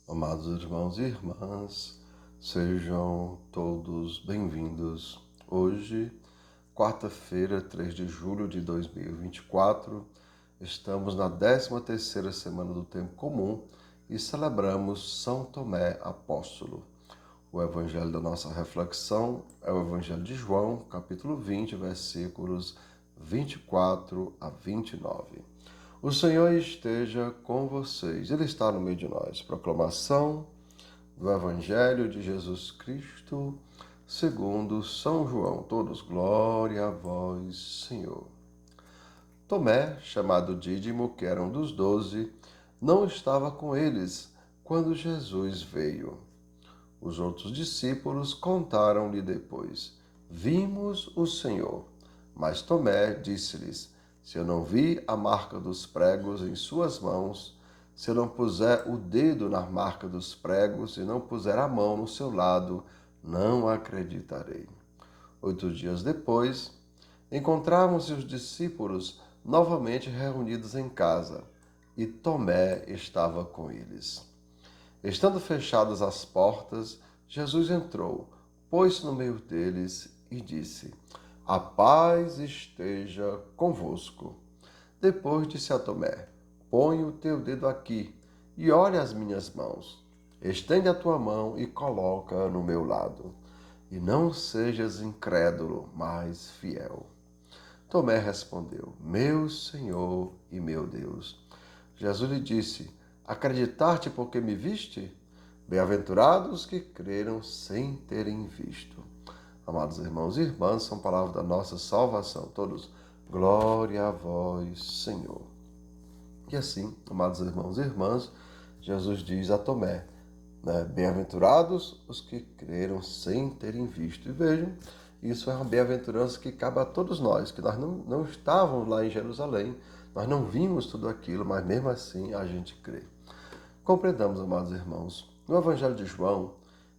Amados irmãos e irmãs, sejam todos bem-vindos. Hoje, quarta-feira, 3 de julho de 2024, estamos na 13ª semana do Tempo Comum e celebramos São Tomé Apóstolo. O evangelho da nossa reflexão é o Evangelho de João, capítulo 20, versículos 24 a 29. O Senhor esteja com vocês. Ele está no meio de nós. Proclamação do Evangelho de Jesus Cristo, segundo São João. Todos, glória a vós, Senhor. Tomé, chamado Dídimo, que era um dos 12, não estava com eles quando Jesus veio. Os outros discípulos contaram-lhe depois: Vimos o Senhor. Mas Tomé disse-lhes: Se eu não vi a marca dos pregos em suas mãos, se eu não puser o dedo na marca dos pregos e não puser a mão no seu lado, não acreditarei. 8 dias depois, encontravam-se os discípulos novamente reunidos em casa, e Tomé estava com eles. Estando fechadas as portas, Jesus entrou, pôs-se no meio deles e disse: A paz esteja convosco. Depois disse a Tomé: Põe o teu dedo aqui e olha as minhas mãos. Estende a tua mão e coloca no meu lado. E não sejas incrédulo, mas fiel. Tomé respondeu: Meu Senhor e meu Deus. Jesus lhe disse: Acreditar-te porque me viste? Bem-aventurados que creram sem terem visto. Amados irmãos e irmãs, são palavras da nossa salvação. Todos, glória a vós, Senhor. E assim, amados irmãos e irmãs, Jesus diz a Tomé, Bem-aventurados os que creram sem terem visto. E vejam, isso é uma bem-aventurança que cabe a todos nós, que nós não estávamos lá em Jerusalém, nós não vimos tudo aquilo, mas mesmo assim a gente crê. Compreendamos, amados irmãos, no Evangelho de João,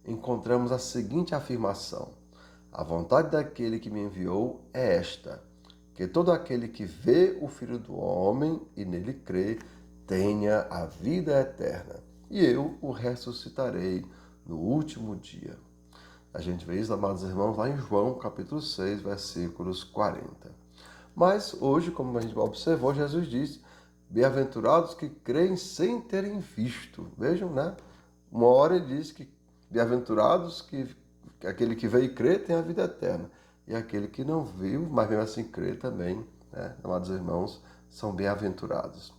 encontramos a seguinte afirmação: A vontade daquele que me enviou é esta, que todo aquele que vê o Filho do Homem e nele crê, tenha a vida eterna, e eu o ressuscitarei no último dia. A gente vê isso, amados irmãos, lá em João, capítulo 6, versículos 40. Mas hoje, como a gente observou, Jesus disse: Bem-aventurados que creem sem terem visto. Vejam, né? Uma hora ele diz que bem-aventurados que aquele que veio crer tem a vida eterna. E aquele que não viu, mas mesmo assim crê também, né? Amados irmãos, são bem-aventurados.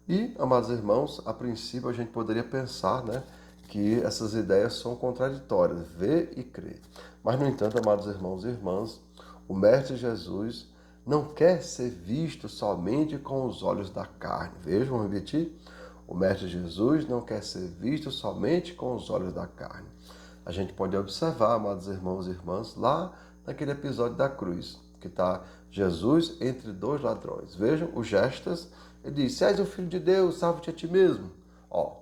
E, amados irmãos, a princípio a gente poderia pensar, né, que essas ideias são contraditórias, ver e crer. Mas, no entanto, amados irmãos e irmãs, o Mestre Jesus não quer ser visto somente com os olhos da carne. Vejam, vou repetir. O Mestre Jesus não quer ser visto somente com os olhos da carne. A gente pode observar, amados irmãos e irmãs, lá naquele episódio da cruz, que está Jesus entre dois ladrões. Vejam, o Gestas, ele diz: Se és o Filho de Deus, salva-te a ti mesmo. Ó,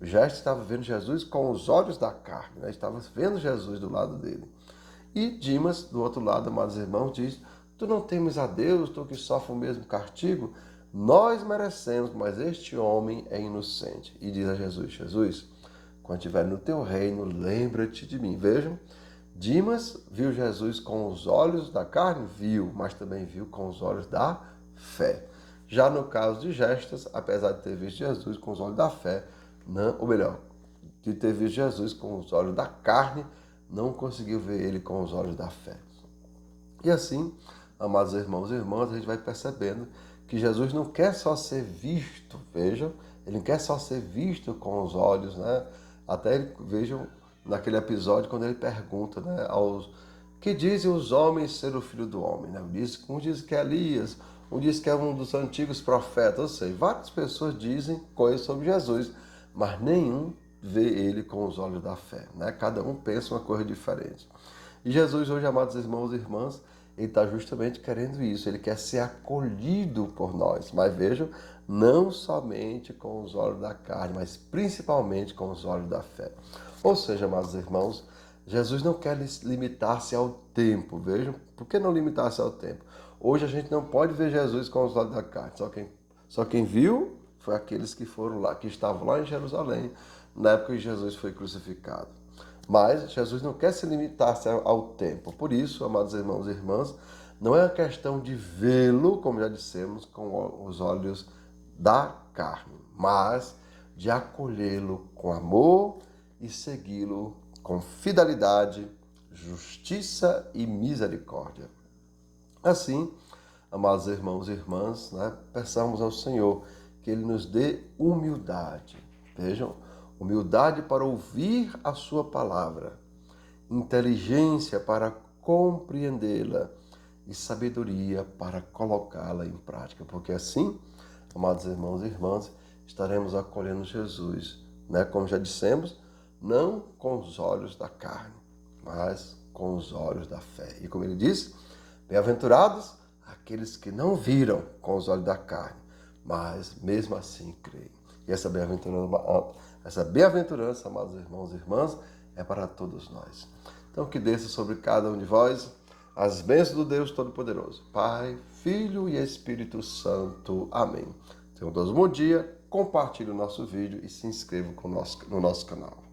o Gestas estava vendo Jesus com os olhos da carne, né? Estava vendo Jesus do lado dele. E Dimas, do outro lado, amados irmãos, diz: Tu não temes a Deus, tu que sofre o mesmo castigo? Nós merecemos, mas este homem é inocente. E diz a Jesus: Jesus, quando estiver no teu reino, lembra-te de mim. Vejam, Dimas viu Jesus com os olhos da carne? Viu, mas também viu com os olhos da fé. Já no caso de Gestas, apesar de ter visto Jesus com os olhos da fé, não, ou melhor, de ter visto Jesus com os olhos da carne, não conseguiu ver ele com os olhos da fé. E assim, amados irmãos e irmãs, a gente vai percebendo que Jesus não quer só ser visto, vejam, ele não quer só ser visto com os olhos, né? Até vejam naquele episódio quando ele pergunta, né, aos que dizem os homens ser o filho do homem, né? Um diz que é Elias, um diz que é um dos antigos profetas, ou seja, várias pessoas dizem coisas sobre Jesus, mas nenhum vê ele com os olhos da fé, né? Cada um pensa uma coisa diferente. E Jesus hoje, amados irmãos e irmãs, ele está justamente querendo isso, ele quer ser acolhido por nós. Mas vejam, não somente com os olhos da carne, mas principalmente com os olhos da fé. Ou seja, amados irmãos, Jesus não quer limitar-se ao tempo. Vejam, por que não limitar-se ao tempo? Hoje a gente não pode ver Jesus com os olhos da carne. Só quem viu foi aqueles que foram lá, que estavam lá em Jerusalém, na época que Jesus foi crucificado. Mas Jesus não quer se limitar ao tempo. Por isso, amados irmãos e irmãs, não é uma questão de vê-lo, como já dissemos, com os olhos da carne, mas de acolhê-lo com amor e segui-lo com fidelidade, justiça e misericórdia. Assim, amados irmãos e irmãs, peçamos ao Senhor que Ele nos dê humildade. Vejam, humildade para ouvir a sua palavra, inteligência para compreendê-la e sabedoria para colocá-la em prática. Porque assim, amados irmãos e irmãs, estaremos acolhendo Jesus, como já dissemos, não com os olhos da carne, mas com os olhos da fé. E como ele disse, bem-aventurados aqueles que não viram com os olhos da carne, mas mesmo assim creem. E essa bem-aventurança, amados irmãos e irmãs, é para todos nós. Então que desça sobre cada um de vós as bênçãos do Deus Todo-Poderoso, Pai, Filho e Espírito Santo. Amém. Tenham todos um bom dia, compartilhe o nosso vídeo e se inscrevam no nosso canal.